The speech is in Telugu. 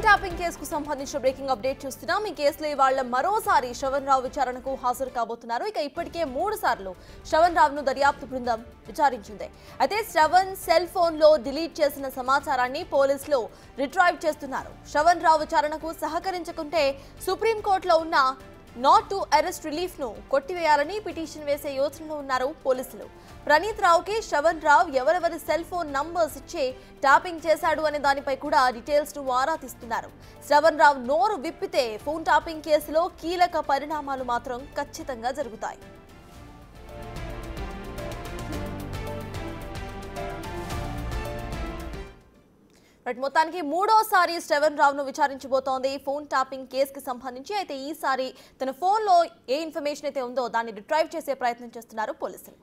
ట్యాపింగ్ కేసుకు సంబంధించిన బ్రేకింగ్ అప్డేట్ చూస్తున్నాం. ఈ కేసులో ఇవాళ మరోసారి శ్రవణ్ రావు విచారణకు హాజరు కాబోతున్నారు. ఇక ఇప్పటికే 3 సార్లు శ్రవణ్ రావును దర్యాప్తు బృందం విచారించింది. అయితే శ్రవణ్ సెల్ ఫోన్ లో డిలీట్ చేసిన సమాచారాన్ని పోలీసులు రిట్రైవ్ చేస్తున్నారు. శ్రవణ్ రావు విచారణకు సహకరించకుంటే సుప్రీంకోర్టులో ఉన్న నాట్ టు అరెస్ట్ రిలీఫ్ ను కొట్టివేయాలని పిటిషన్ వేసే యోచనలో ఉన్నారు పోలీసులు. ప్రణీత్ రావుకి శ్రవణ్ రావు ఎవరెవరి సెల్ ఫోన్ నంబర్స్ ఇచ్చి ట్యాపింగ్ చేశాడు అనే దానిపై కూడా డీటెయిల్స్ ను ఆరా తీస్తున్నారు. శ్రవణ్ రావు నోరు విప్పితే ఫోన్ ట్యాపింగ్ కేసులో కీలక పరిణామాలు మాత్రం ఖచ్చితంగా జరుగుతాయి. మొత్తానికి మూడోసారి శ్రవణ్ రావును విచారించబోతోంది ఫోన్ ట్యాపింగ్ కేసుకి సంబంధించి. అయితే ఈసారి తన ఫోన్లో ఏ ఇన్ఫర్మేషన్ అయితే ఉందో దాన్ని రిట్రైవ్ చేసే ప్రయత్నం చేస్తున్నారు పోలీసులు.